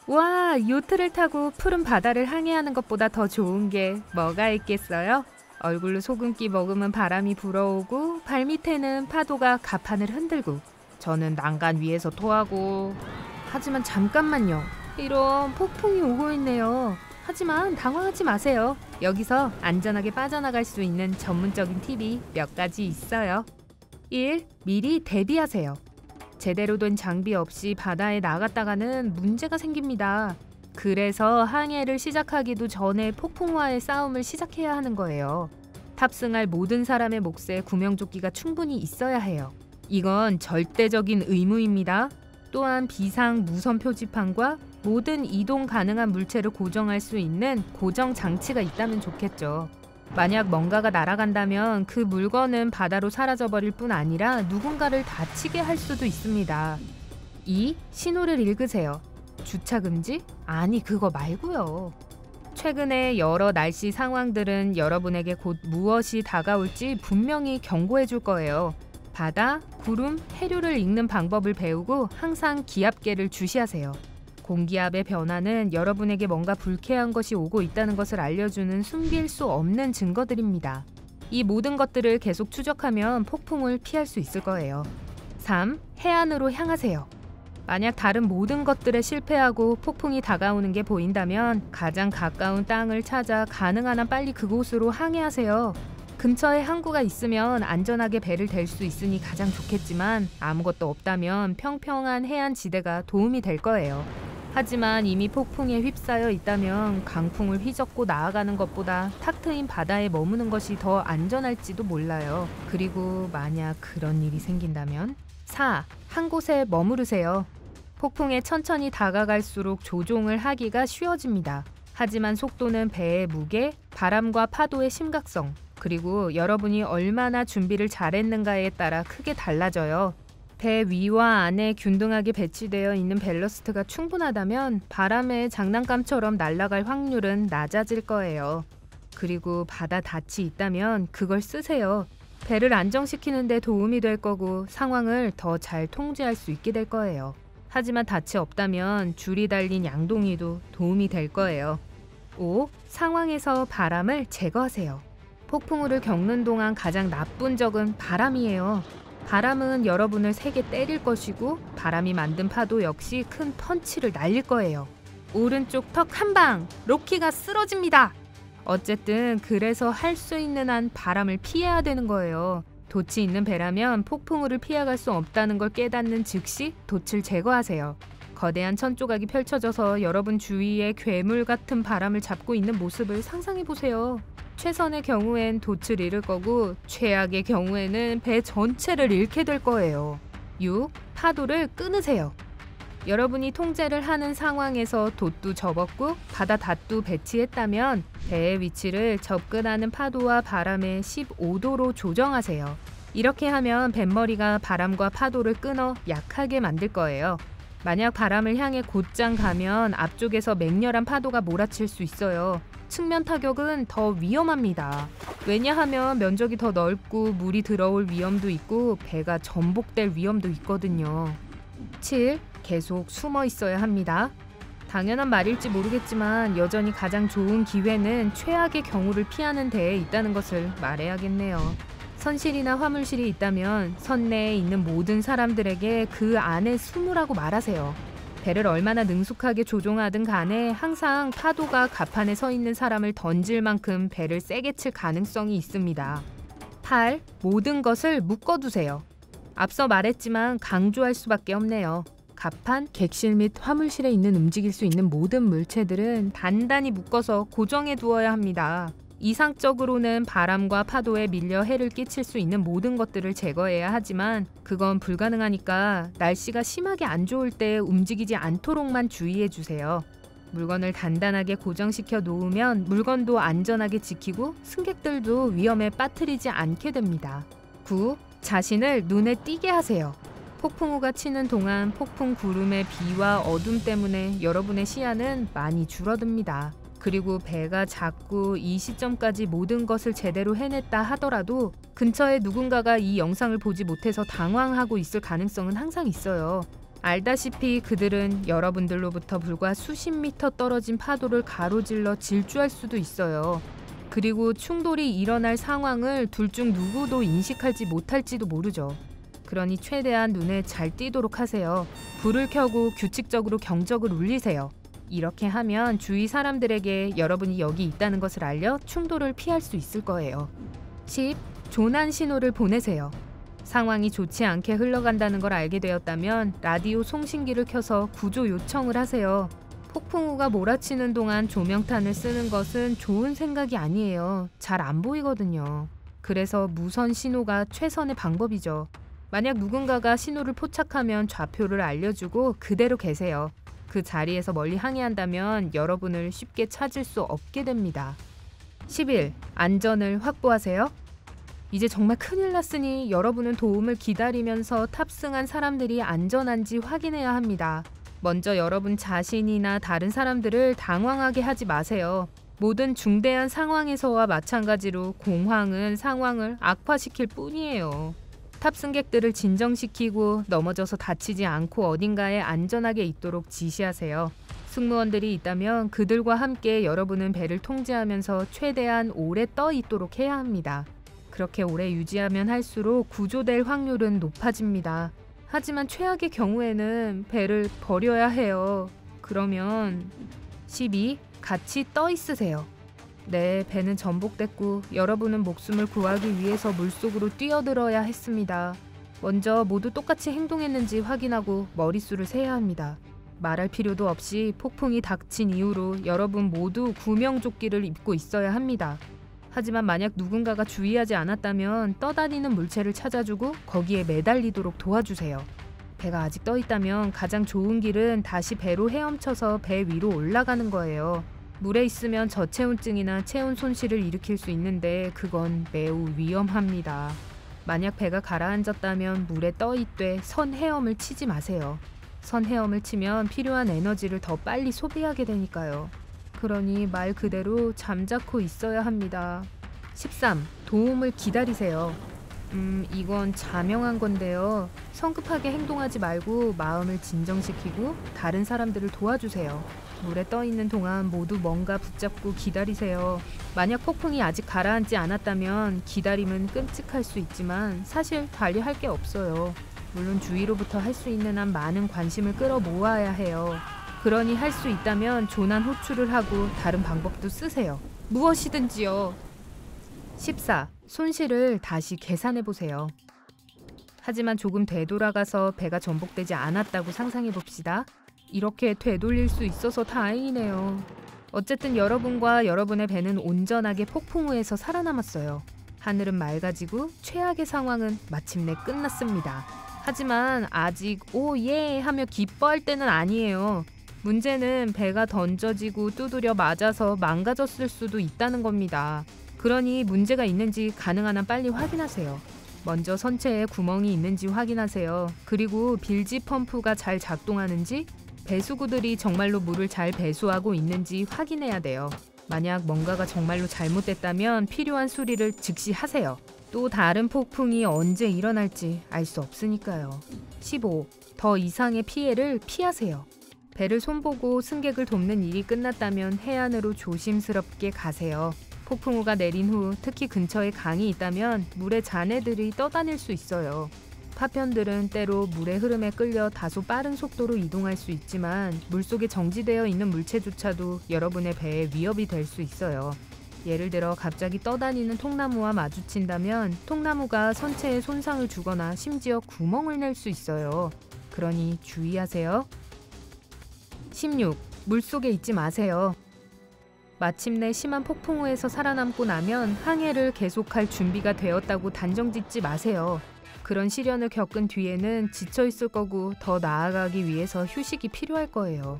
와, 요트를 타고 푸른 바다를 항해하는 것보다 더 좋은 게 뭐가 있겠어요? 얼굴로 소금기 머금은 바람이 불어오고 발밑에는 파도가 갑판을 흔들고 저는 난간 위에서 토하고 하지만 잠깐만요. 이런 폭풍이 오고 있네요. 하지만 당황하지 마세요. 여기서 안전하게 빠져나갈 수 있는 전문적인 팁이 몇 가지 있어요. 1. 미리 대비하세요. 제대로 된 장비 없이 바다에 나갔다가는 문제가 생깁니다. 그래서 항해를 시작하기도 전에 폭풍과의 싸움을 시작해야 하는 거예요. 탑승할 모든 사람의 몫에 구명조끼가 충분히 있어야 해요. 이건 절대적인 의무입니다. 또한 비상 무선 표지판과 모든 이동 가능한 물체를 고정할 수 있는 고정 장치가 있다면 좋겠죠. 만약 뭔가가 날아간다면 그 물건은 바다로 사라져버릴 뿐 아니라 누군가를 다치게 할 수도 있습니다. 2. 신호를 읽으세요. 주차 금지? 아니, 그거 말고요. 최근에 여러 날씨 상황들은 여러분에게 곧 무엇이 다가올지 분명히 경고해 줄 거예요. 바다, 구름, 해류를 읽는 방법을 배우고 항상 기압계를 주시하세요. 공기압의 변화는 여러분에게 뭔가 불쾌한 것이 오고 있다는 것을 알려주는 숨길 수 없는 증거들입니다. 이 모든 것들을 계속 추적하면 폭풍을 피할 수 있을 거예요. 3. 해안으로 향하세요. 만약 다른 모든 것들에 실패하고 폭풍이 다가오는 게 보인다면 가장 가까운 땅을 찾아 가능한 한 빨리 그곳으로 항해하세요. 근처에 항구가 있으면 안전하게 배를 댈 수 있으니 가장 좋겠지만 아무것도 없다면 평평한 해안지대가 도움이 될 거예요. 하지만 이미 폭풍에 휩싸여 있다면 강풍을 휘젓고 나아가는 것보다 탁 트인 바다에 머무는 것이 더 안전할지도 몰라요. 그리고 만약 그런 일이 생긴다면 4. 한 곳에 머무르세요. 폭풍에 천천히 다가갈수록 조종을 하기가 쉬워집니다. 하지만 속도는 배의 무게, 바람과 파도의 심각성, 그리고 여러분이 얼마나 준비를 잘했는가에 따라 크게 달라져요. 배 위와 안에 균등하게 배치되어 있는 밸러스트가 충분하다면 바람의 장난감처럼 날아갈 확률은 낮아질 거예요. 그리고 바다 닻이 있다면 그걸 쓰세요. 배를 안정시키는 데 도움이 될 거고 상황을 더 잘 통제할 수 있게 될 거예요. 하지만 닻이 없다면 줄이 달린 양동이도 도움이 될 거예요. 5. 상황에서 바람을 제거하세요. 폭풍우를 겪는 동안 가장 나쁜 적은 바람이에요. 바람은 여러분을 세게 때릴 것이고 바람이 만든 파도 역시 큰 펀치를 날릴 거예요. 오른쪽 턱 한 방! 로키가 쓰러집니다. 어쨌든 그래서 할 수 있는 한 바람을 피해야 되는 거예요. 돛이 있는 배라면 폭풍우를 피해갈 수 없다는 걸 깨닫는 즉시 돛을 제거하세요. 거대한 천조각이 펼쳐져서 여러분 주위에 괴물 같은 바람을 잡고 있는 모습을 상상해보세요. 최선의 경우엔 돛을 잃을 거고 최악의 경우에는 배 전체를 잃게 될 거예요. 6. 파도를 끊으세요. 여러분이 통제를 하는 상황에서 돛도 접었고 바다 닷도 배치했다면 배의 위치를 접근하는 파도와 바람의 15도로 조정하세요. 이렇게 하면 뱃머리가 바람과 파도를 끊어 약하게 만들 거예요. 만약 바람을 향해 곧장 가면 앞쪽에서 맹렬한 파도가 몰아칠 수 있어요. 측면 타격은 더 위험합니다. 왜냐하면 면적이 더 넓고 물이 들어올 위험도 있고 배가 전복될 위험도 있거든요. 7. 계속 숨어 있어야 합니다. 당연한 말일지 모르겠지만 여전히 가장 좋은 기회는 최악의 경우를 피하는 데에 있다는 것을 말해야겠네요. 선실이나 화물실이 있다면 선 내에 있는 모든 사람들에게 그 안에 숨으라고 말하세요. 배를 얼마나 능숙하게 조종하든 간에 항상 파도가 갑판에 서 있는 사람을 던질 만큼 배를 세게 칠 가능성이 있습니다. 8. 모든 것을 묶어두세요. 앞서 말했지만 강조할 수밖에 없네요. 갑판, 객실 및 화물실에 있는 움직일 수 있는 모든 물체들은 단단히 묶어서 고정해 두어야 합니다. 이상적으로는 바람과 파도에 밀려 해를 끼칠 수 있는 모든 것들을 제거해야 하지만 그건 불가능하니까 날씨가 심하게 안 좋을 때 움직이지 않도록만 주의해 주세요. 물건을 단단하게 고정시켜 놓으면 물건도 안전하게 지키고 승객들도 위험에 빠뜨리지 않게 됩니다. 9. 자신을 눈에 띄게 하세요. 폭풍우가 치는 동안 폭풍 구름의 비와 어둠 때문에 여러분의 시야는 많이 줄어듭니다. 그리고 배가 작고 이 시점까지 모든 것을 제대로 해냈다 하더라도 근처에 누군가가 이 영상을 보지 못해서 당황하고 있을 가능성은 항상 있어요. 알다시피 그들은 여러분들로부터 불과 수십 미터 떨어진 파도를 가로질러 질주할 수도 있어요. 그리고 충돌이 일어날 상황을 둘 중 누구도 인식할지 못할지도 모르죠. 그러니 최대한 눈에 잘 띄도록 하세요. 불을 켜고 규칙적으로 경적을 울리세요. 이렇게 하면 주위 사람들에게 여러분이 여기 있다는 것을 알려 충돌을 피할 수 있을 거예요. 10. 조난 신호를 보내세요. 상황이 좋지 않게 흘러간다는 걸 알게 되었다면 라디오 송신기를 켜서 구조 요청을 하세요. 폭풍우가 몰아치는 동안 조명탄을 쓰는 것은 좋은 생각이 아니에요. 잘 안 보이거든요. 그래서 무선 신호가 최선의 방법이죠. 만약 누군가가 신호를 포착하면 좌표를 알려주고 그대로 계세요. 그 자리에서 멀리 항해한다면 여러분을 쉽게 찾을 수 없게 됩니다. 11. 안전을 확보하세요. 이제 정말 큰일 났으니 여러분은 도움을 기다리면서 탑승한 사람들이 안전한지 확인해야 합니다. 먼저 여러분 자신이나 다른 사람들을 당황하게 하지 마세요. 모든 중대한 상황에서와 마찬가지로 공황은 상황을 악화시킬 뿐이에요. 탑승객들을 진정시키고 넘어져서 다치지 않고 어딘가에 안전하게 있도록 지시하세요. 승무원들이 있다면 그들과 함께 여러분은 배를 통제하면서 최대한 오래 떠 있도록 해야 합니다. 그렇게 오래 유지하면 할수록 구조될 확률은 높아집니다. 하지만 최악의 경우에는 배를 버려야 해요. 그러면 12. 같이 떠 있으세요. 네, 배는 전복됐고 여러분은 목숨을 구하기 위해서 물속으로 뛰어들어야 했습니다. 먼저 모두 똑같이 행동했는지 확인하고 머릿수를 세야 합니다. 말할 필요도 없이 폭풍이 닥친 이후로 여러분 모두 구명조끼를 입고 있어야 합니다. 하지만 만약 누군가가 주의하지 않았다면 떠다니는 물체를 찾아주고 거기에 매달리도록 도와주세요. 배가 아직 떠 있다면 가장 좋은 길은 다시 배로 헤엄쳐서 배 위로 올라가는 거예요. 물에 있으면 저체온증이나 체온 손실을 일으킬 수 있는데 그건 매우 위험합니다. 만약 배가 가라앉았다면 물에 떠 있되 선 헤엄을 치지 마세요. 선 헤엄을 치면 필요한 에너지를 더 빨리 소비하게 되니까요. 그러니 말 그대로 잠자코 있어야 합니다. 13. 도움을 기다리세요. 이건 자명한 건데요. 성급하게 행동하지 말고 마음을 진정시키고 다른 사람들을 도와주세요. 물에 떠 있는 동안 모두 뭔가 붙잡고 기다리세요. 만약 폭풍이 아직 가라앉지 않았다면 기다림은 끔찍할 수 있지만 사실 달리 할 게 없어요. 물론 주위로부터 할 수 있는 한 많은 관심을 끌어모아야 해요. 그러니 할 수 있다면 조난 호출을 하고 다른 방법도 쓰세요. 무엇이든지요. 14. 손실을 다시 계산해보세요. 하지만 조금 되돌아가서 배가 전복되지 않았다고 상상해봅시다. 이렇게 되돌릴 수 있어서 다행이네요. 어쨌든 여러분과 여러분의 배는 온전하게 폭풍우에서 살아남았어요. 하늘은 맑아지고 최악의 상황은 마침내 끝났습니다. 하지만 아직 오예 하며 기뻐할 때는 아니에요. 문제는 배가 던져지고 두드려 맞아서 망가졌을 수도 있다는 겁니다. 그러니 문제가 있는지 가능한 한 빨리 확인하세요. 먼저 선체에 구멍이 있는지 확인하세요. 그리고 빌지 펌프가 잘 작동하는지, 배수구들이 정말로 물을 잘 배수하고 있는지 확인해야 돼요. 만약 뭔가가 정말로 잘못됐다면 필요한 수리를 즉시 하세요. 또 다른 폭풍이 언제 일어날지 알 수 없으니까요. 15. 더 이상의 피해를 피하세요. 배를 손보고 승객을 돕는 일이 끝났다면 해안으로 조심스럽게 가세요. 폭풍우가 내린 후 특히 근처에 강이 있다면 물에 잔해들이 떠다닐 수 있어요. 파편들은 때로 물의 흐름에 끌려 다소 빠른 속도로 이동할 수 있지만 물속에 정지되어 있는 물체조차도 여러분의 배에 위협이 될 수 있어요. 예를 들어 갑자기 떠다니는 통나무와 마주친다면 통나무가 선체에 손상을 주거나 심지어 구멍을 낼 수 있어요. 그러니 주의하세요. 16. 물속에 있지 마세요. 마침내 심한 폭풍우에서 살아남고 나면 항해를 계속할 준비가 되었다고 단정짓지 마세요. 그런 시련을 겪은 뒤에는 지쳐있을 거고 더 나아가기 위해서 휴식이 필요할 거예요.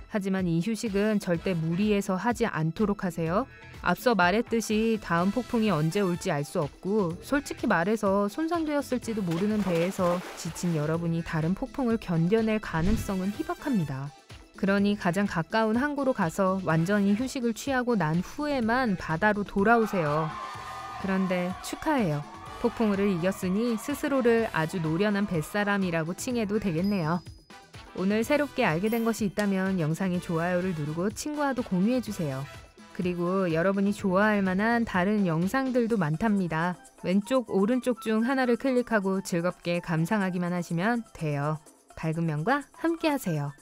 하지만 이 휴식은 절대 무리해서 하지 않도록 하세요. 앞서 말했듯이 다음 폭풍이 언제 올지 알 수 없고 솔직히 말해서 손상되었을지도 모르는 배에서 지친 여러분이 다른 폭풍을 견뎌낼 가능성은 희박합니다. 그러니 가장 가까운 항구로 가서 완전히 휴식을 취하고 난 후에만 바다로 돌아오세요. 그런데 축하해요. 폭풍우를 이겼으니 스스로를 아주 노련한 뱃사람이라고 칭해도 되겠네요. 오늘 새롭게 알게 된 것이 있다면 영상에 좋아요를 누르고 친구와도 공유해주세요. 그리고 여러분이 좋아할 만한 다른 영상들도 많답니다. 왼쪽, 오른쪽 중 하나를 클릭하고 즐겁게 감상하기만 하시면 돼요. 밝은 면과 함께 하세요.